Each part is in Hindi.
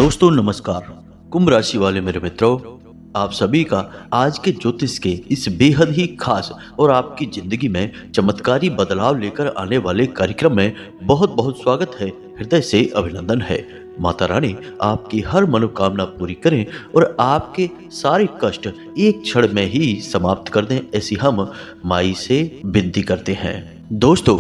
दोस्तों नमस्कार। कुंभ राशि वाले मेरे मित्रों, आप सभी का आज के ज्योतिष के इस बेहद ही खास और आपकी जिंदगी में चमत्कारी बदलाव लेकर आने वाले कार्यक्रम में बहुत बहुत स्वागत है। हृदय से अभिनंदन है। माता रानी आपकी हर मनोकामना पूरी करें और आपके सारे कष्ट एक क्षण में ही समाप्त कर दें, ऐसी हम माई से विनती करते हैं। दोस्तों,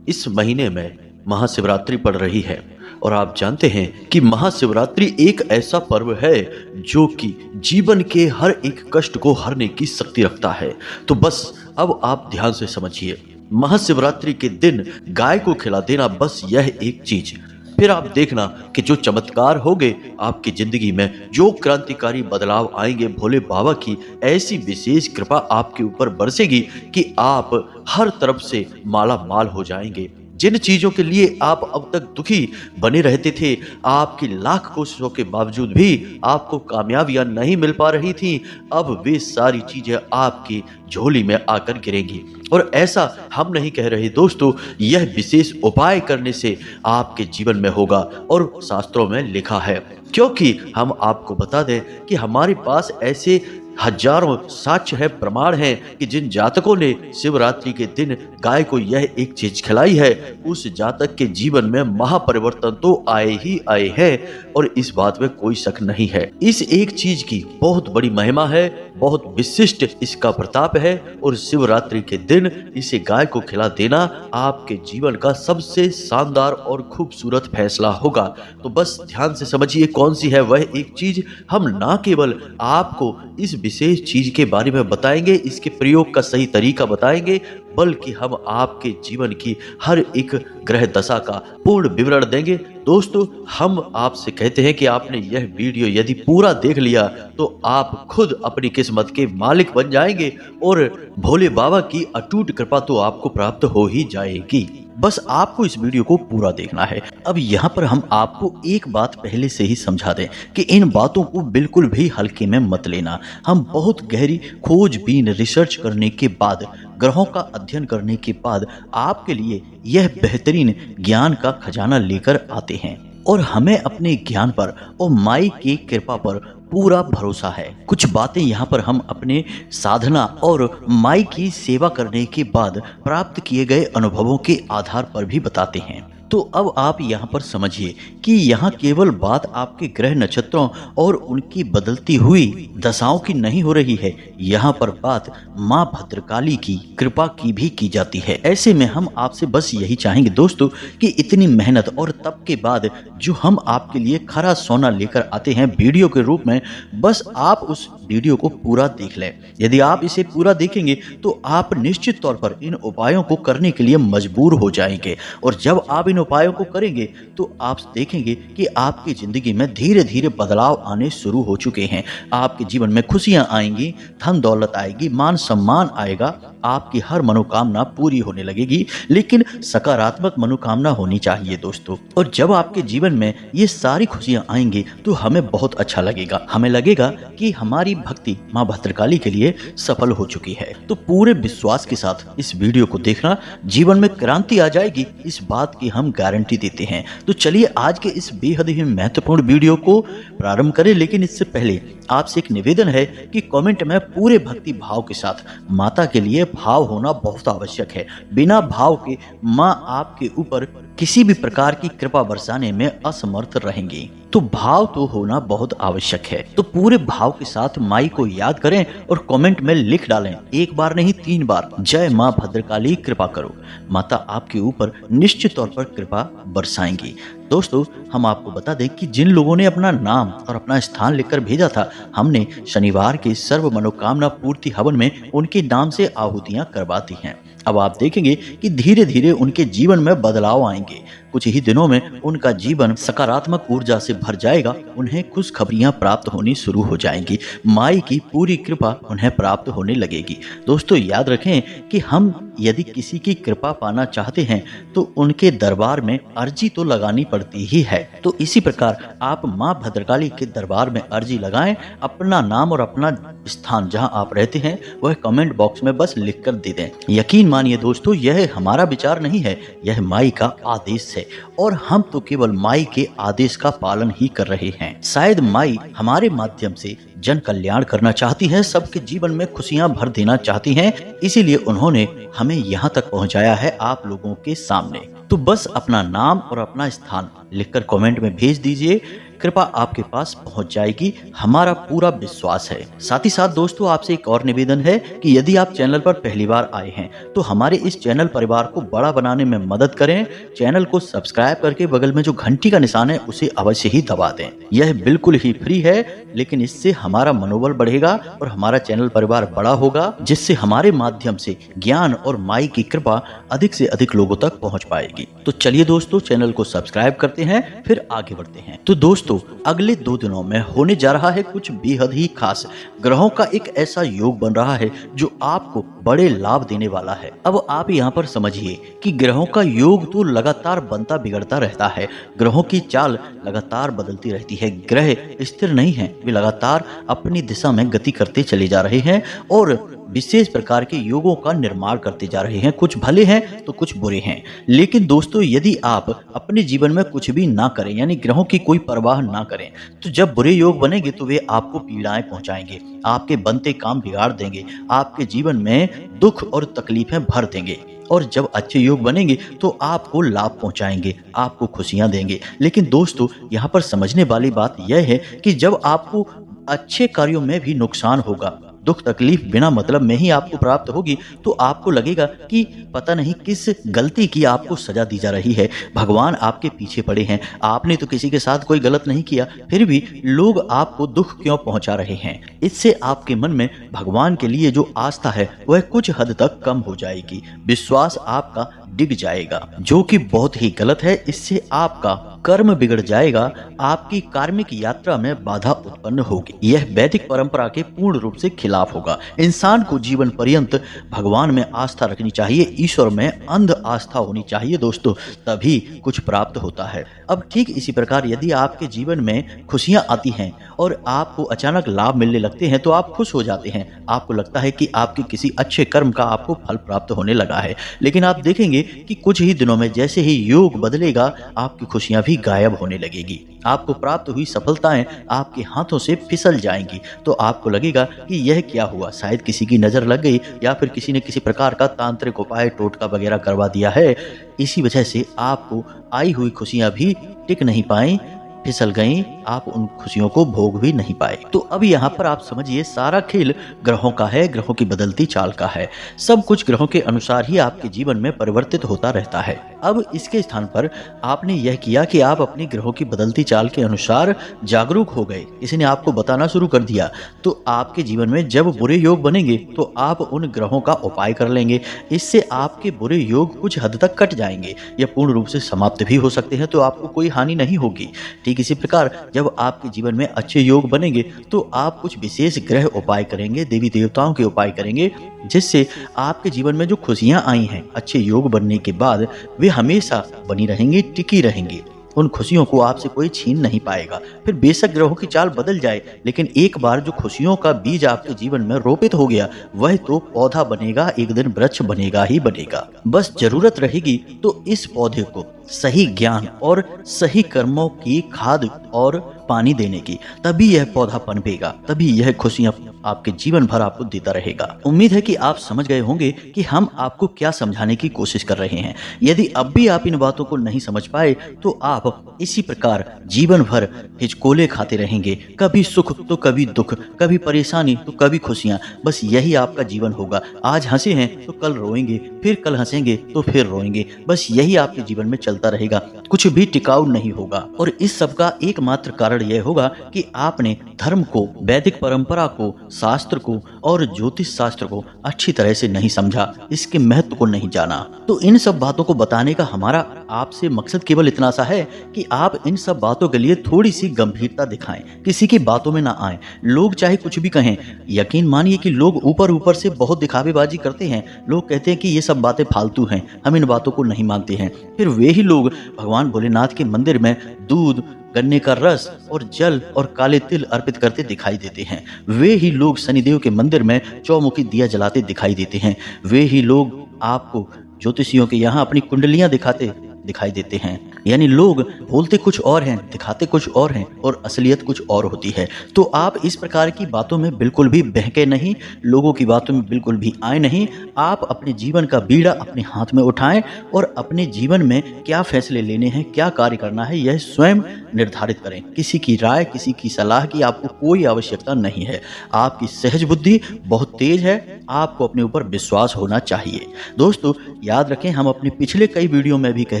इस महीने में महाशिवरात्रि पड़ रही है और आप जानते हैं कि महाशिवरात्रि एक ऐसा पर्व है जो कि जीवन के हर एक कष्ट को हरने की शक्ति रखता है। तो बस अब आप ध्यान से समझिए, महाशिवरात्रि के दिन गाय को खिला देना, बस यह एक चीज, फिर आप देखना कि जो चमत्कार होंगे आपकी जिंदगी में, जो क्रांतिकारी बदलाव आएंगे, भोले बाबा की ऐसी विशेष कृपा आपके ऊपर बरसेगी कि आप हर तरफ से माला माल हो जाएंगे। जिन चीजों के लिए आप अब तक दुखी बने रहते थे, आपकी लाख कोशिशों के बावजूद भी आपको कामयाबियां नहीं मिल पा रही थी, अब वे सारी चीजें आपकी झोली में आकर गिरेंगी। और ऐसा हम नहीं कह रहे दोस्तों, यह विशेष उपाय करने से आपके जीवन में होगा और शास्त्रों में लिखा है। क्योंकि हम आपको बता दें कि हमारे पास ऐसे हजारों साक्ष्य है, प्रमाण है कि जिन जातकों ने शिवरात्रि के दिन गाय को यह एक चीज खिलाई है, उस जातक के जीवन में महापरिवर्तन तो आए ही आए हैं और इस बात में कोई शक नहीं है। इस एक चीज की बहुत बड़ी महिमा है, बहुत विशिष्ट इसका प्रताप है और शिवरात्रि के दिन इसे गाय को खिला देना आपके जीवन का सबसे शानदार और खूबसूरत फैसला होगा। तो बस ध्यान से समझिए कौन सी है वह एक चीज। हम ना केवल आपको इस विशेष चीज के बारे में बताएंगे, इसके प्रयोग का सही तरीका बताएंगे, बल्कि हम आपके जीवन की हर एक ग्रह दशा का पूर्ण विवरण देंगे। दोस्तों, हम आपसे कहते हैं कि आपने यह वीडियो यदि पूरा देख लिया तो आप खुद अपनी किस्मत के मालिक बन जाएंगे और भोले बाबा की अटूट कृपा तो आपको प्राप्त हो ही जाएगी। बस आपको इस वीडियो को पूरा देखना है। अब यहाँ पर हम आपको एक बात पहले से ही समझा दें कि इन बातों को बिल्कुल भी हल्के में मत लेना। हम बहुत गहरी खोजबीन रिसर्च करने के बाद, ग्रहों का अध्ययन करने के बाद आपके लिए यह बेहतरीन ज्ञान का खजाना लेकर आते हैं और हमें अपने ज्ञान पर और माई की कृपा पर पूरा भरोसा है। कुछ बातें यहाँ पर हम अपने साधना और माई की सेवा करने के बाद प्राप्त किए गए अनुभवों के आधार पर भी बताते हैं। तो अब आप यहाँ पर समझिए कि यहाँ केवल बात आपके ग्रह नक्षत्रों और उनकी बदलती हुई दशाओं की नहीं हो रही है, यहाँ पर बात माँ भद्रकाली की कृपा की भी की जाती है। ऐसे में हम आपसे बस यही चाहेंगे दोस्तों कि इतनी मेहनत और तप के बाद जो हम आपके लिए खरा सोना लेकर आते हैं वीडियो के रूप में, बस आप उस वीडियो को पूरा देख लें। यदि आप इसे पूरा देखेंगे तो आप निश्चित तौर पर इन उपायों को करने के लिए मजबूर हो जाएंगे और जब आप इन उपायों को करेंगे तो आप देखेंगे कि आपकी जिंदगी में धीरे धीरे बदलाव आने शुरू हो चुके हैं। आपके जीवन में खुशियां आएंगी, धन दौलत आएगी, मान सम्मान आएगा, आपकी हर मनोकामना पूरी होने लगेगी, लेकिन सकारात्मक मनोकामना होनी चाहिए दोस्तों। और जब आपके जीवन में ये सारी खुशियां आएंगी तो हमें बहुत अच्छा लगेगा, हमें लगेगा कि हमारी भक्ति माँ भद्रकाली के लिए सफल हो चुकी है। तो पूरे विश्वास के साथ इस वीडियो को देखना, जीवन में क्रांति आ जाएगी, इस बात की हम गारंटी देते हैं। तो चलिए आज के इस बेहद ही महत्वपूर्ण वीडियो को प्रारंभ करें, लेकिन इससे पहले आपसे एक निवेदन है कि कमेंट में पूरे भक्ति भाव के साथ माता के लिए भाव होना बहुत आवश्यक है। बिना भाव के माँ आपके ऊपर किसी भी प्रकार की कृपा बरसाने में असमर्थ रहेंगी, तो भाव तो होना बहुत आवश्यक है। तो पूरे भाव के साथ माई को याद करें और कमेंट में लिख डालें, एक बार नहीं 3 बार, जय माँ भद्रकाली कृपा करो। माता आपके ऊपर निश्चित तौर पर कृपा बरसाएंगी। दोस्तों, हम आपको बता दें कि जिन लोगों ने अपना नाम और अपना स्थान लिखकर भेजा था, हमने शनिवार के सर्व मनोकामना पूर्ति हवन में उनके नाम से आहुतियां करवाती हैं। अब आप देखेंगे कि धीरे धीरे उनके जीवन में बदलाव आएंगे। कुछ ही दिनों में उनका जीवन सकारात्मक ऊर्जा से भर जाएगा, उन्हें खुशखबरियां प्राप्त होनी शुरू हो जाएंगी, माई की पूरी कृपा उन्हें प्राप्त होने लगेगी। दोस्तों, याद रखें कि हम यदि किसी की कृपा पाना चाहते हैं तो उनके दरबार में अर्जी तो लगानी पड़ती ही है। तो इसी प्रकार आप माँ भद्रकाली के दरबार में अर्जी लगाएं, अपना नाम और अपना स्थान जहां आप रहते हैं वह कमेंट बॉक्स में बस लिख कर दे दें। यकीन मानिए दोस्तों, यह हमारा विचार नहीं है, यह माई का आदेश है। और हम तो केवल माई के आदेश का पालन ही कर रहे हैं। शायद माई हमारे माध्यम से जन कल्याण करना चाहती है, सबके जीवन में खुशियां भर देना चाहती हैं, इसीलिए उन्होंने हमें यहाँ तक पहुँचाया है आप लोगों के सामने। तो बस अपना नाम और अपना स्थान लिखकर कमेंट में भेज दीजिए, कृपा आपके पास पहुंच जाएगी, हमारा पूरा विश्वास है। साथ ही साथ दोस्तों आपसे एक और निवेदन है कि यदि आप चैनल पर पहली बार आए हैं तो हमारे इस चैनल परिवार को बड़ा बनाने में मदद करें। चैनल को सब्सक्राइब करके बगल में जो घंटी का निशान है उसे अवश्य ही दबा दें। यह बिल्कुल ही फ्री है, लेकिन इससे हमारा मनोबल बढ़ेगा और हमारा चैनल परिवार बड़ा होगा, जिससे हमारे माध्यम से ज्ञान और माई की कृपा अधिक से अधिक लोगों तक पहुंच पाएगी। तो चलिए दोस्तों चैनल को सब्सक्राइब करते हैं, फिर आगे बढ़ते हैं। तो दोस्तों अगले 2 दिनों में होने जा रहा है कुछ बेहद ही खास। ग्रहों का एक ऐसा योग बन रहा है जो आपको बड़े लाभ देने वाला है। अब आप यहाँ पर समझिए कि ग्रहों का योग तो लगातार बनता बिगड़ता रहता है, ग्रहों की चाल लगातार बदलती रहती है। ग्रह स्थिर नहीं है, वे लगातार अपनी दिशा में गति करते चले जा रहे हैं और विशेष प्रकार के योगों का निर्माण करते जा रहे हैं। कुछ भले हैं तो कुछ बुरे हैं। लेकिन दोस्तों यदि आप अपने जीवन में कुछ भी ना करें, यानी ग्रहों की कोई परवाह ना करें, तो जब बुरे योग बनेंगे तो वे आपको पीड़ाएं पहुंचाएंगे, आपके बनते काम बिगाड़ देंगे, आपके जीवन में दुख और तकलीफें भर देंगे। और जब अच्छे योग बनेंगे तो आपको लाभ पहुंचाएंगे, आपको खुशियां देंगे। लेकिन दोस्तों यहाँ पर समझने वाली बात यह है कि जब आपको अच्छे कार्यों में भी नुकसान होगा, दुख तकलीफ बिना मतलब में ही आपको प्राप्त होगी, तो आपको लगेगा कि पता नहीं किस गलती की आपको सजा दी जा रही है। भगवान आपके पीछे पड़े हैं, आपने तो किसी के साथ कोई गलत नहीं किया, फिर भी लोग आपको दुख क्यों पहुंचा रहे हैं। इससे आपके मन में भगवान के लिए जो आस्था है वह कुछ हद तक कम हो जाएगी, विश्वास आपका डिग जाएगा, जो कि बहुत ही गलत है। इससे आपका कर्म बिगड़ जाएगा, आपकी कार्मिक यात्रा में बाधा उत्पन्न होगी। यह वैदिक परंपरा के पूर्ण रूप से खिलाफ होगा। इंसान को जीवन पर्यंत भगवान में आस्था रखनी चाहिए, ईश्वर में अंध आस्था होनी चाहिए दोस्तों, तभी कुछ प्राप्त होता है। अब ठीक इसी प्रकार यदि आपके जीवन में खुशियां आती हैं और आपको अचानक लाभ मिलने लगते हैं तो आप खुश हो जाते हैं, आपको लगता है कि आपके किसी अच्छे कर्म का आपको फल प्राप्त होने लगा है। लेकिन आप देखेंगे कि कुछ ही दिनों में जैसे ही योग बदलेगा आपकी खुशियां भी गायब होने लगेगी, आपको प्राप्त हुई सफलताएं आपके हाथों से फिसल जाएंगी। तो आपको लगेगा कि यह क्या हुआ, शायद किसी की नजर लग गई या फिर किसी ने किसी प्रकार का तांत्रिक उपाय टोटका वगैरह करवा दिया है। इसी वजह से आपको आई हुई खुशियां भी टिक नहीं पाई, फिसल गई, आप उन खुशियों को भोग भी नहीं पाए। तो अब यहाँ पर आप समझिए सारा खेल ग्रहों का है, ग्रहों की बदलती चाल का है। सब कुछ ग्रहों के अनुसार ही आपके जीवन में परिवर्तित होता रहता है। अब इसके स्थान पर आपने यह किया कि आप अपनी ग्रहों की बदलती चाल के अनुसार जागरूक हो गए, किसी ने आपको बताना शुरू कर दिया। तो आपके जीवन में जब बुरे योग बनेंगे तो आप उन ग्रहों का उपाय कर लेंगे, इससे आपके बुरे योग कुछ हद तक कट जाएंगे या पूर्ण रूप से समाप्त भी हो सकते हैं, तो आपको कोई हानि नहीं होगी। ठीक इसी प्रकार जब आपके जीवन में अच्छे योग बनेंगे तो आप कुछ विशेष ग्रह उपाय करेंगे, देवी देवताओं के उपाय करेंगे, जिससे आपके जीवन में जो खुशियां आई हैं अच्छे योग बनने के बाद वे हमेशा बनी रहेंगी, टिकी रहेंगी। उन खुशियों को आपसे कोई छीन नहीं पाएगा। फिर बेशक ग्रहों की चाल बदल जाए, लेकिन एक बार जो खुशियों का बीज आपके जीवन में रोपित हो गया वह तो पौधा बनेगा, एक दिन वृक्ष बनेगा ही बनेगा। बस जरूरत रहेगी तो इस पौधे को सही ज्ञान और सही कर्मों की खाद और पानी देने की, तभी यह पौधा पनपेगा, तभी यह खुशियां आपके जीवन भर आपको देता रहेगा। उम्मीद है कि आप समझ गए होंगे कि हम आपको क्या समझाने की कोशिश कर रहे हैं। यदि अब भी आप इन बातों को नहीं समझ पाए तो आप इसी प्रकार जीवन भर हिचकोले खाते रहेंगे, कभी सुख तो कभी दुख, कभी परेशानी तो कभी खुशियां। बस यही आपका जीवन होगा। आज हंसे हैं तो कल रोएंगे, फिर कल हंसेंगे तो फिर रोएंगे। बस यही आपके जीवन में चलता रहेगा, कुछ भी टिकाऊ नहीं होगा। और इस सब का एकमात्र कारण यह होगा कि आपने धर्म को, वैदिक परंपरा को, शास्त्र को और ज्योतिष शास्त्र को अच्छी तरह से नहीं समझा, इसके महत्व को नहीं जाना। तो इन सब बातों को बताने का हमारा आपसे मकसद केवल इतना सा है कि आप इन सब बातों के लिए थोड़ी सी गंभीरता दिखाएं, किसी की बातों में ना आए। लोग चाहे कुछ भी कहें, यकीन मानिए कि लोग ऊपर ऊपर से बहुत दिखावेबाजी करते हैं। लोग कहते हैं कि ये सब बातें फालतू हैं, हम इन बातों को नहीं मानते हैं। फिर वे ही लोग भगवान भोलेनाथ के मंदिर में दूध, गन्ने का रस और जल और काले तिल अर्पित करते दिखाई देते हैं। वे ही लोग शनिदेव के मंदिर में चौमुखी दिया जलाते दिखाई देते हैं। वे ही लोग आपको ज्योतिषियों के यहाँ अपनी कुंडलियां दिखाते दिखाई देते हैं। यानी लोग बोलते कुछ और हैं, दिखाते कुछ और हैं और असलियत कुछ और होती है। तो आप इस प्रकार की बातों में बिल्कुल भी बहके नहीं, लोगों की बातों में बिल्कुल भी आए नहीं। आप अपने जीवन का बीड़ा अपने हाथ में उठाएं और अपने जीवन में क्या फैसले लेने हैं, क्या कार्य करना है, यह स्वयं निर्धारित करें। किसी की राय, किसी की सलाह की आपको कोई आवश्यकता नहीं है। आपकी सहज बुद्धि बहुत तेज है, आपको अपने ऊपर विश्वास होना चाहिए। दोस्तों याद रखें, हम अपने पिछले कई वीडियो में भी कह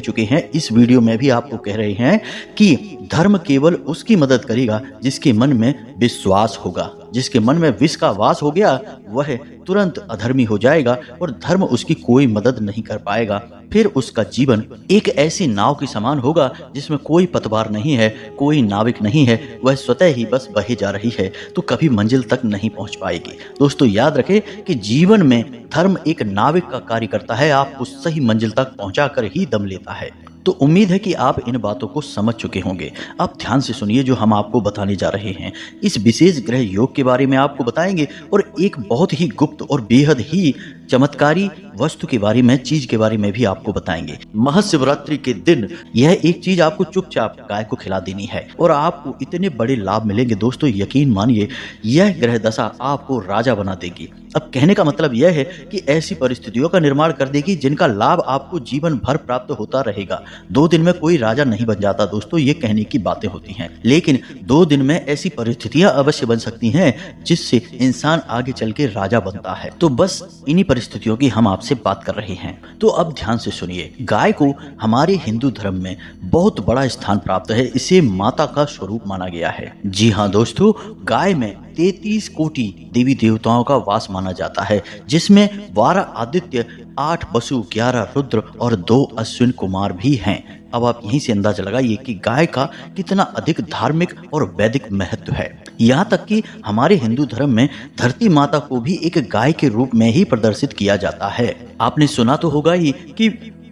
चुके हैं, इस वीडियो में भी आपको कह रहे हैं कि धर्म केवल उसकी मदद करेगा जिसके मन में विश्वास होगा। जिसके मन में विष का वास हो गया वह तुरंत अधर्मी हो जाएगा और धर्म उसकी कोई मदद नहीं कर पाएगा। फिर उसका जीवन एक ऐसी नाव के समान होगा जिसमें कोई पतवार नहीं है, कोई नाविक नहीं है, वह स्वतः ही बस बहे जा रही है, तो कभी मंजिल तक नहीं पहुंच पाएगी। दोस्तों याद रखें कि जीवन में धर्म एक नाविक का कार्य करता है, आपको सही मंजिल तक पहुंचा कर ही दम लेता है। तो उम्मीद है कि आप इन बातों को समझ चुके होंगे। अब ध्यान से सुनिए जो हम आपको बताने जा रहे हैं। इस विशेष ग्रह योग के बारे में आपको बताएंगे और एक बहुत ही गुप्त और बेहद ही चमत्कारी वस्तु के बारे में, चीज के बारे में भी आपको बताएंगे। महाशिवरात्रि के दिन यह एक चीज आपको चुपचाप गाय को खिला देनी है और आपको इतने बड़े लाभ मिलेंगे। दोस्तों यकीन मानिए, यह ग्रह दशा आपको राजा बना देगी। अब कहने का मतलब यह है कि ऐसी परिस्थितियों का निर्माण कर देगी जिनका लाभ आपको जीवन भर प्राप्त होता रहेगा। 2 दिन में कोई राजा नहीं बन जाता दोस्तों, ये कहने की बातें होती हैं, लेकिन 2 दिन में ऐसी परिस्थितियां अवश्य बन सकती हैं जिससे इंसान आगे चल के राजा बनता है। तो बस इन्हीं परिस्थितियों की हम आपसे बात कर रहे हैं। तो अब ध्यान से सुनिए। गाय को हमारे हिंदू धर्म में बहुत बड़ा स्थान प्राप्त है, इसे माता का स्वरूप माना गया है। जी हाँ दोस्तों, गाय में 33 कोटि देवी देवताओं का वास माना जाता है, जिसमें 12 आदित्य, 8 वसु, 11 रुद्र और 2 अश्विन कुमार भी हैं। अब आप यहीं से अंदाजा लगाइए कि गाय का कितना अधिक धार्मिक और वैदिक महत्व है। यहाँ तक कि हमारे हिंदू धर्म में धरती माता को भी एक गाय के रूप में ही प्रदर्शित किया जाता है। आपने सुना तो होगा ही कि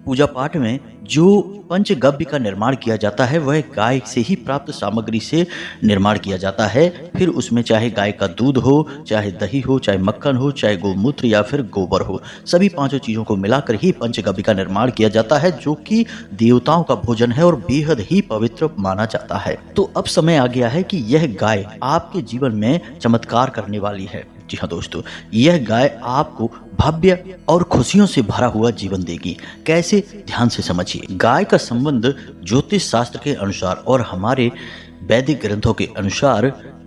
पूजा पाठ में जो पंचगव्य का निर्माण किया जाता है वह गाय से ही प्राप्त सामग्री से निर्माण किया जाता है। फिर उसमें चाहे गाय का दूध हो, चाहे दही हो, चाहे मक्खन हो, चाहे गोमूत्र या फिर गोबर हो, सभी 5 चीजों को मिलाकर ही पंचगव्य का निर्माण किया जाता है, जो कि देवताओं का भोजन है और बेहद ही पवित्र माना जाता है। तो अब समय आ गया है कि यह गाय आपके जीवन में चमत्कार करने वाली है। जी हाँ दोस्तों, यह गाय आपको भव्य और खुशियों से भरा हुआ जीवन देगी। कैसे, ध्यान से समझिए। गाय का संबंध ज्योतिष शास्त्र के अनुसार और हमारे वैदिक ग्रंथों के अनुसार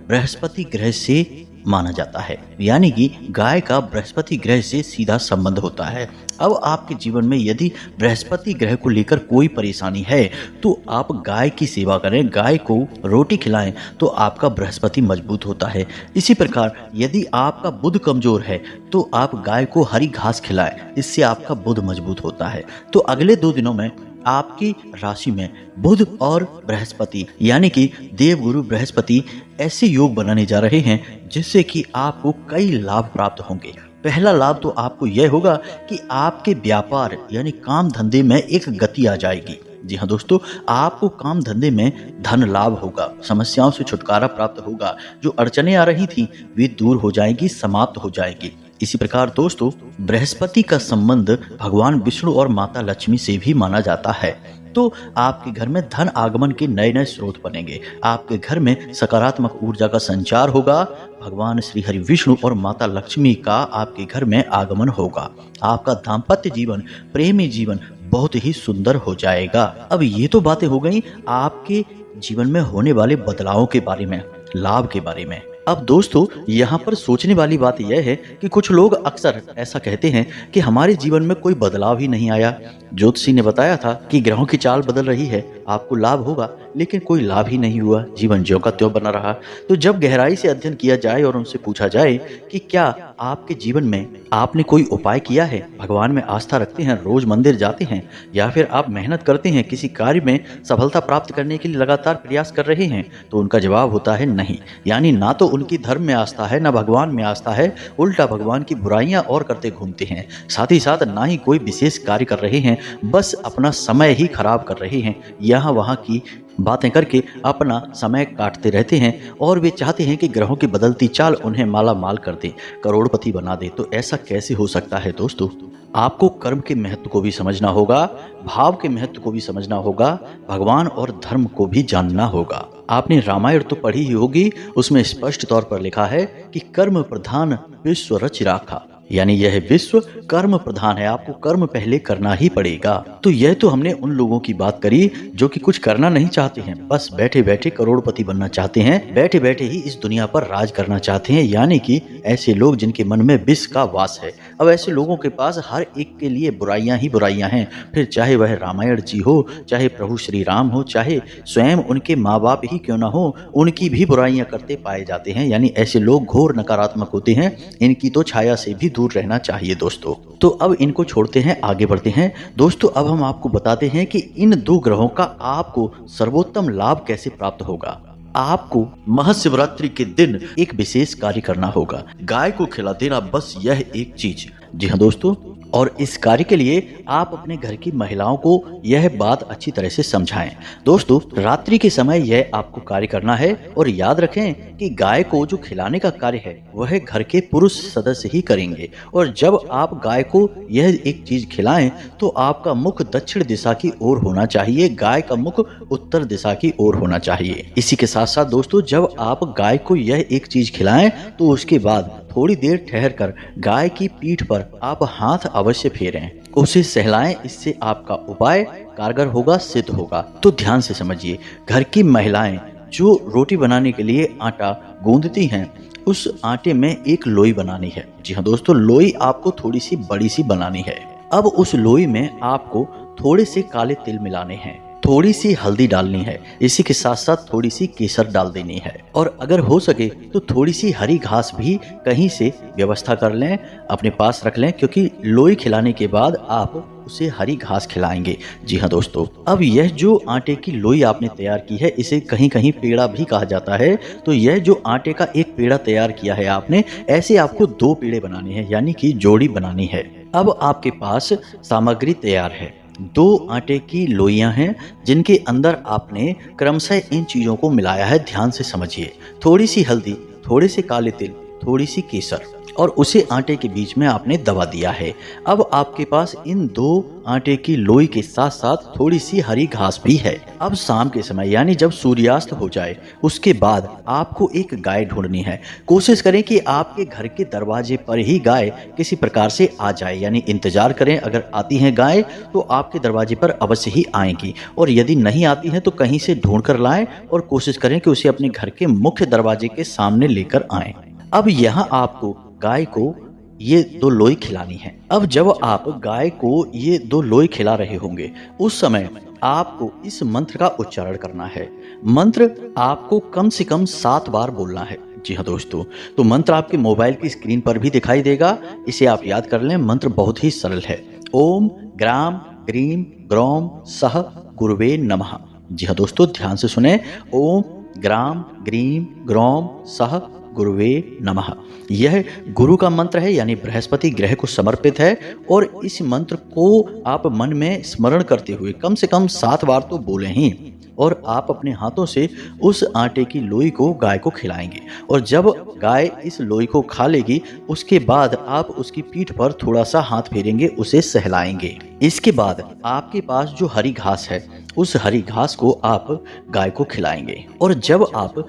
बृहस्पति ग्रह से माना जाता है। यानी कि गाय का बृहस्पति ग्रह से सीधा संबंध होता है। अब आपके जीवन में यदि बृहस्पति ग्रह को लेकर कोई परेशानी है तो आप गाय की सेवा करें, गाय को रोटी खिलाएं तो आपका बृहस्पति मजबूत होता है। इसी प्रकार यदि आपका बुध कमजोर है तो आप गाय को हरी घास खिलाएं, इससे आपका बुध मजबूत होता है। तो अगले 2 दिनों में आपकी राशि में बुध और बृहस्पति यानी कि देवगुरु बृहस्पति ऐसे योग बनाने जा रहे हैं जिससे कि आपको कई लाभ प्राप्त होंगे। पहला लाभ तो आपको यह होगा कि आपके व्यापार यानी काम धंधे में एक गति आ जाएगी। जी हाँ दोस्तों, आपको काम धंधे में धन लाभ होगा, समस्याओं से छुटकारा प्राप्त होगा, जो अड़चने आ रही थी वे दूर हो जाएगी, समाप्त हो जाएगी। इसी प्रकार दोस्तों, बृहस्पति का संबंध भगवान विष्णु और माता लक्ष्मी से भी माना जाता है। तो आपके घर में धन आगमन के नए नए स्रोत बनेंगे, आपके घर में सकारात्मक ऊर्जा का संचार होगा, भगवान श्री हरि विष्णु और माता लक्ष्मी का आपके घर में आगमन होगा। आपका दाम्पत्य जीवन, प्रेमी जीवन बहुत ही सुंदर हो जाएगा। अब ये तो बातें हो गई आपके जीवन में होने वाले बदलावों के बारे में, लाभ के बारे में। अब दोस्तों यहाँ पर सोचने वाली बात यह है कि कुछ लोग अक्सर ऐसा कहते हैं कि हमारे जीवन में कोई बदलाव ही नहीं आया। ज्योतिषी ने बताया था कि ग्रहों की चाल बदल रही है, आपको लाभ होगा, लेकिन कोई लाभ ही नहीं हुआ, जीवन ज्यों का त्यों बना रहा। तो जब गहराई से अध्ययन किया जाए और उनसे पूछा जाए कि क्या आपके जीवन में आपने कोई उपाय किया है, भगवान में आस्था रखते हैं, रोज मंदिर जाते हैं, या फिर आप मेहनत करते हैं, किसी कार्य में सफलता प्राप्त करने के लिए लगातार प्रयास कर रहे हैं, तो उनका जवाब होता है नहीं। यानी ना तो उनकी धर्म में आस्था है, ना भगवान में आस्था है, उल्टा भगवान की बुराइयां और करते घूमते हैं। साथ ही साथ ना ही कोई विशेष कार्य कर रहे हैं, बस अपना समय ही खराब कर रहे हैं, यहाँ वहाँ की बातें करके अपना समय काटते रहते हैं और वे चाहते हैं कि ग्रहों की बदलती चाल उन्हें माला माल कर दे, करोड़पति बना दे। तो ऐसा कैसे हो सकता है दोस्तों? आपको कर्म के महत्व को भी समझना होगा, भाव के महत्व को भी समझना होगा, भगवान और धर्म को भी जानना होगा। आपने रामायण तो पढ़ी ही होगी, उसमें स्पष्ट तौर पर लिखा है कि कर्म प्रधान विश्व रच राखा, यानी यह विश्व कर्म प्रधान है, आपको कर्म पहले करना ही पड़ेगा। तो यह तो हमने उन लोगों की बात करी जो कि कुछ करना नहीं चाहते हैं, बस बैठे बैठे करोड़पति बनना चाहते हैं, बैठे बैठे ही इस दुनिया पर राज करना चाहते हैं, यानी कि ऐसे लोग जिनके मन में विष का वास है। अब ऐसे लोगों के पास हर एक के लिए बुराइयां ही बुराइयां हैं, फिर चाहे वह रामायण जी हो, चाहे प्रभु श्री राम हो, चाहे स्वयं उनके माँ बाप ही क्यों ना हो, उनकी भी बुराइयां करते पाए जाते हैं। यानी ऐसे लोग घोर नकारात्मक होते हैं, इनकी तो छाया से भी दूर रहना चाहिए दोस्तों। तो अब इनको छोड़ते हैं, आगे बढ़ते हैं दोस्तों। अब हम आपको बताते हैं कि इन 2 ग्रहों का आपको सर्वोत्तम लाभ कैसे प्राप्त होगा। आपको महाशिवरात्रि के दिन एक विशेष कार्य करना होगा, गाय को खिला देना, बस यह एक चीज। जी हाँ दोस्तों, और इस कार्य के लिए आप अपने घर की महिलाओं को यह बात अच्छी तरह से समझाएं। दोस्तों, रात्रि के समय यह आपको कार्य करना है, और याद रखें कि गाय को जो खिलाने का कार्य है वह घर के पुरुष सदस्य ही करेंगे। और जब आप गाय को यह एक चीज खिलाएं तो आपका मुख दक्षिण दिशा की ओर होना चाहिए, गाय का मुख उत्तर दिशा की ओर होना चाहिए। इसी के साथ साथ दोस्तों, जब आप गाय को यह एक चीज खिलाएं तो उसके बाद थोड़ी देर ठहरकर गाय की पीठ पर आप हाथ अवश्य फेरें, उसे सहलाएं, इससे आपका उपाय कारगर होगा, सिद्ध होगा। तो ध्यान से समझिए, घर की महिलाएं जो रोटी बनाने के लिए आटा गूंदती हैं, उस आटे में एक लोई बनानी है। जी हाँ दोस्तों, लोई आपको थोड़ी सी बड़ी सी बनानी है। अब उस लोई में आपको थोड़े से काले तिल मिलाने हैं, थोड़ी सी हल्दी डालनी है, इसी के साथ साथ थोड़ी सी केसर डाल देनी है, और अगर हो सके तो थोड़ी सी हरी घास भी कहीं से व्यवस्था कर लें, अपने पास रख लें, क्योंकि लोई खिलाने के बाद आप उसे हरी घास खिलाएंगे। जी हाँ दोस्तों, अब यह जो आटे की लोई आपने तैयार की है, इसे कहीं कहीं पेड़ा भी कहा जाता है। तो यह जो आटे का एक पेड़ा तैयार किया है आपने, ऐसे आपको 2 पेड़े बनाने हैं, यानी कि जोड़ी बनानी है। अब आपके पास सामग्री तैयार है, 2 आटे की लोइयां हैं जिनके अंदर आपने क्रमशः इन चीजों को मिलाया है। ध्यान से समझिए, थोड़ी सी हल्दी, थोड़े से काले तिल, थोड़ी सी केसर, और उसे आटे के बीच में आपने दबा दिया है। अब आपके पास इन 2 आटे की लोई के साथ साथ थोड़ी सी हरी घास भी है। अब शाम के समय, यानी जब सूर्यास्त हो जाए, उसके बाद आपको एक गाय ढूंढनी है। कोशिश करें कि आपके घर के दरवाजे पर ही गाय किसी प्रकार से आ जाए, यानी इंतजार करें। अगर आती हैं गाय तो आपके दरवाजे पर अवश्य ही आएंगी, और यदि नहीं आती हैं तो कहीं से ढूंढ कर लाएं, और कोशिश करें कि उसे अपने घर के मुख्य दरवाजे के सामने लेकर आएं। अब यहाँ आपको गाय को ये 2 लोई खिलानी है। अब जब आप गाय को ये 2 लोई खिला रहे होंगे, उस समय आपको इस मंत्र का उच्चारण करना है। मंत्र आपको कम से कम 7 बार बोलना है। जी हाँ दोस्तों, तो मंत्र आपके मोबाइल की स्क्रीन पर भी दिखाई देगा, इसे आप याद कर लें। मंत्र बहुत ही सरल है, ओम ग्राम ग्रीम ग्रौम सह गुरुवे नमः। जी हाँ दोस्तों, ध्यान से सुने, ओम ग्राम ग्रीम ग्रौम सह गुरुवे नमः। यह गुरु का मंत्र है, यानी बृहस्पति ग्रह को समर्पित है, और इस मंत्र को आप मन में स्मरण करते हुए कम से कम 7 बार तो बोले ही, और आप अपने हाथों से उस आटे की लोई को गाय को खिलाएंगे। और जब गाय इस लोई को खा लेगी, उसके बाद आप उसकी पीठ पर थोड़ा सा हाथ फेरेंगे, उसे सहलाएंगे। इसके बाद आपके पास जो हरी घास है, उस हरी घास को आप गाय को खिलाएंगे। और जब आप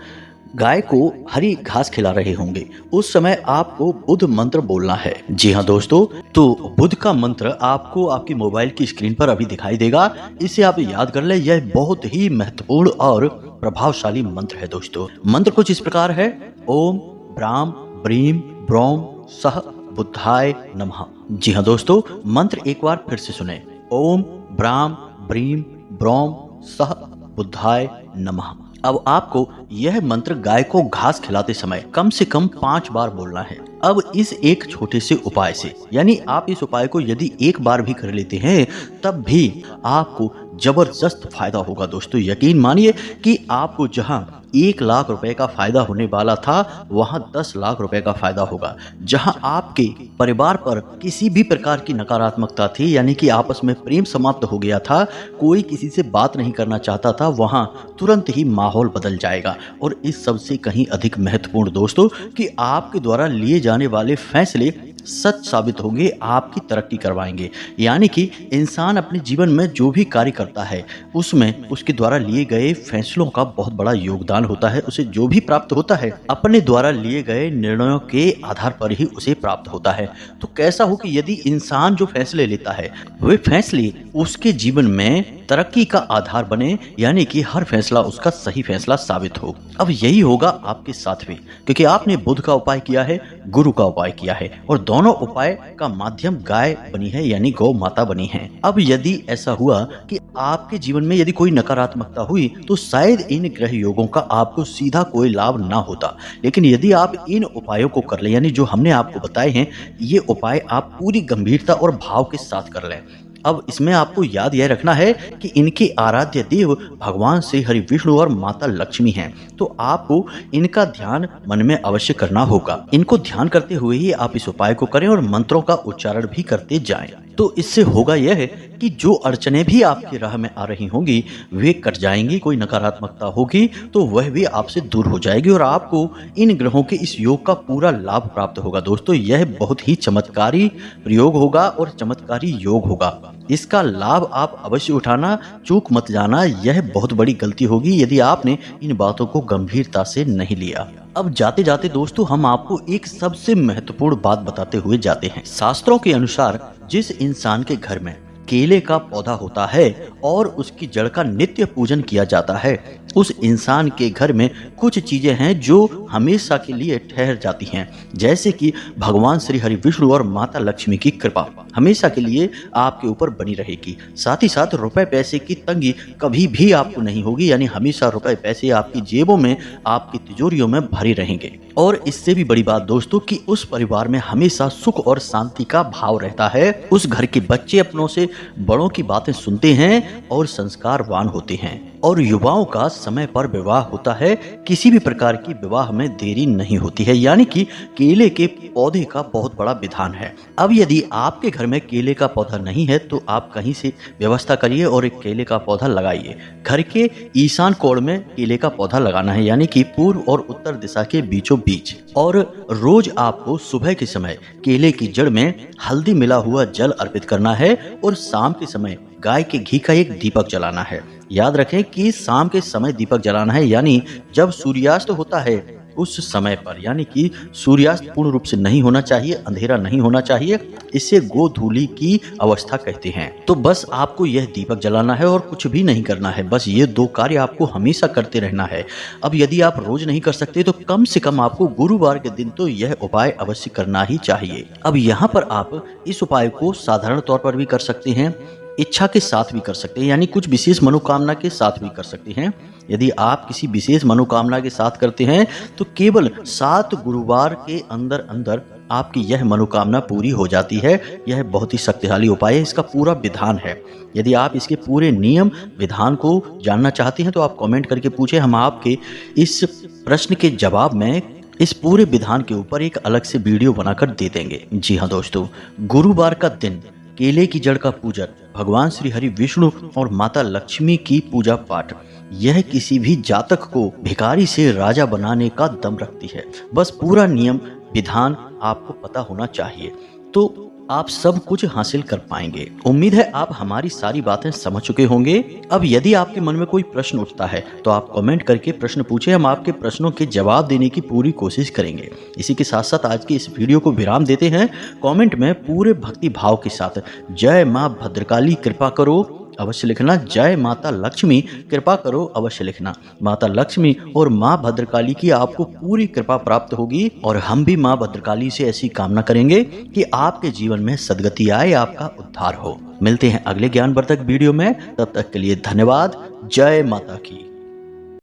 गाय को हरी घास खिला रहे होंगे, उस समय आपको बुध मंत्र बोलना है। जी हाँ दोस्तों, तो बुध का मंत्र आपको आपकी मोबाइल की स्क्रीन पर अभी दिखाई देगा, इसे आप याद कर ले। यह बहुत ही महत्वपूर्ण और प्रभावशाली मंत्र है दोस्तों। मंत्र कुछ इस प्रकार है, ओम ब्राम ब्रीम ब्रौम सह बुद्धाय नमः। जी हाँ दोस्तों, मंत्र एक बार फिर से सुने, ओम ब्राम ब्रीम ब्रौम सह बुद्धाय नमः। अब आपको यह मंत्र गाय को घास खिलाते समय कम से कम 5 बार बोलना है। अब इस एक छोटे से उपाय से, यानी आप इस उपाय को यदि एक बार भी कर लेते हैं, तब भी आपको जबरदस्त फायदा होगा दोस्तों। यकीन मानिए कि आपको जहां 1 लाख रुपए का फायदा होने वाला था, वहां 10 लाख रुपए का फायदा होगा। जहां आपके परिवार पर किसी भी प्रकार की नकारात्मकता थी, यानी कि आपस में प्रेम समाप्त हो गया था, कोई किसी से बात नहीं करना चाहता था, वहां तुरंत ही माहौल बदल जाएगा। और इस सबसे कहीं अधिक महत्वपूर्ण दोस्तों, कि आपके द्वारा लिए जाने वाले फैसले सच साबित होंगे, आपकी तरक्की करवाएंगे। यानी कि इंसान अपने जीवन में जो भी कार्य करता है उसमें उसके द्वारा लिए गए फैसलों का बहुत बड़ा योगदान होता है। उसे जो भी प्राप्त होता है अपने द्वारा लिए गए निर्णयों के आधार पर ही उसे प्राप्त होता है। तो कैसा हो कि यदि इंसान जो फैसले लेता है वे फैसले उसके जीवन में तरक्की का आधार बने, यानी कि हर फैसला उसका सही फैसला साबित हो। अब यही होगा आपके साथ भी, क्योंकि आपने बुध का उपाय किया है, गुरु का उपाय किया है और दोनों उपाय का माध्यम गाय बनी है, यानी गौ माता बनी है। अब यदि ऐसा हुआ कि आपके जीवन में यदि कोई नकारात्मकता हुई तो शायद इन ग्रह योगों का आपको सीधा कोई लाभ ना होता। लेकिन यदि आप इन उपायों को कर लें, यानी जो हमने आपको बताए हैं, ये उपाय आप पूरी गंभीरता और भाव के साथ कर लें। अब इसमें आपको याद यह रखना है कि इनके आराध्य देव भगवान श्री हरि विष्णु और माता लक्ष्मी हैं। तो आपको इनका ध्यान मन में अवश्य करना होगा। इनको ध्यान करते हुए ही आप इस उपाय को करें और मंत्रों का उच्चारण भी करते जाएं। तो इससे होगा यह है कि जो अड़चने भी आपकी राह में आ रही होंगी वे कट जाएंगी। कोई नकारात्मकता होगी तो वह भी आपसे दूर हो जाएगी और आपको इन ग्रहों के इस योग का पूरा लाभ प्राप्त होगा। दोस्तों, यह बहुत ही चमत्कारी प्रयोग होगा और चमत्कारी योग होगा। इसका लाभ आप अवश्य उठाना, चूक मत जाना। यह बहुत बड़ी गलती होगी यदि आपने इन बातों को गंभीरता से नहीं लिया। अब जाते जाते दोस्तों हम आपको एक सबसे महत्वपूर्ण बात बताते हुए जाते हैं। शास्त्रों के अनुसार जिस इंसान के घर में केले का पौधा होता है और उसकी जड़ का नित्य पूजन किया जाता है, उस इंसान के घर में कुछ चीजें हैं जो हमेशा के लिए ठहर जाती हैं। जैसे कि भगवान श्री हरि विष्णु और माता लक्ष्मी की कृपा हमेशा के लिए आपके ऊपर बनी रहेगी। साथ ही साथ रुपए पैसे की तंगी कभी भी आपको नहीं होगी, यानी हमेशा रुपए पैसे आपकी जेबों में, आपकी तिजोरियों में भरे रहेंगे। और इससे भी बड़ी बात दोस्तों कि उस परिवार में हमेशा सुख और शांति का भाव रहता है। उस घर के बच्चे अपनों से बड़ों की बातें सुनते हैं और संस्कारवान होते हैं और युवाओं का समय पर विवाह होता है। किसी भी प्रकार की विवाह में देरी नहीं होती है, यानी कि केले के पौधे का बहुत बड़ा विधान है। अब यदि आपके घर में केले का पौधा नहीं है तो आप कहीं से व्यवस्था करिए और एक केले का पौधा लगाइए। घर के ईशान कोण में केले का पौधा लगाना है, यानी कि पूर्व और उत्तर दिशा के बीचों बीच। और रोज आपको सुबह के समय केले की जड़ में हल्दी मिला हुआ जल अर्पित करना है और शाम के समय गाय के घी का एक दीपक जलाना है। याद रखें कि शाम के समय दीपक जलाना है, यानी जब सूर्यास्त होता है उस समय पर, यानी कि सूर्यास्त पूर्ण रूप से नहीं होना चाहिए, अंधेरा नहीं होना चाहिए। इसे गोधूली की अवस्था कहते हैं। तो बस आपको यह दीपक जलाना है और कुछ भी नहीं करना है। बस ये दो कार्य आपको हमेशा करते रहना है। अब यदि आप रोज नहीं कर सकते तो कम से कम आपको गुरुवार के दिन तो यह उपाय अवश्य करना ही चाहिए। अब यहाँ पर आप इस उपाय को साधारण तौर पर भी कर सकते हैं, इच्छा के साथ भी कर सकते हैं, यानी कुछ विशेष मनोकामना के साथ भी कर सकते हैं। यदि आप किसी विशेष मनोकामना के साथ करते हैं तो केवल 7 गुरुवार के अंदर अंदर आपकी यह मनोकामना पूरी हो जाती है। यह बहुत ही शक्तिशाली उपाय है, इसका पूरा विधान है। यदि आप इसके पूरे नियम विधान को जानना चाहते हैं तो आप कमेंट करके पूछें, हम आपके इस प्रश्न के जवाब में इस पूरे विधान के ऊपर एक अलग से वीडियो बनाकर दे देंगे। जी हाँ दोस्तों, गुरुवार का दिन केले की जड़ का पूजन, भगवान श्री हरि विष्णु और माता लक्ष्मी की पूजा पाठ, यह किसी भी जातक को भिखारी से राजा बनाने का दम रखती है। बस पूरा नियम विधान आपको पता होना चाहिए तो आप सब कुछ हासिल कर पाएंगे। उम्मीद है आप हमारी सारी बातें समझ चुके होंगे। अब यदि आपके मन में कोई प्रश्न उठता है तो आप कमेंट करके प्रश्न पूछें, हम आपके प्रश्नों के जवाब देने की पूरी कोशिश करेंगे। इसी के साथ साथ आज की इस वीडियो को विराम देते हैं। कमेंट में पूरे भक्ति भाव के साथ जय माँ भद्रकाली कृपा करो अवश्य लिखना, जय माता लक्ष्मी कृपा करो अवश्य लिखना। माता लक्ष्मी और माँ भद्रकाली की आपको पूरी कृपा प्राप्त होगी और हम भी माँ भद्रकाली से ऐसी कामना करेंगे कि आपके जीवन में सद्गति आए, आपका उद्धार हो। मिलते हैं अगले ज्ञानवर्धक वीडियो में, तब तक के लिए धन्यवाद। जय माता की।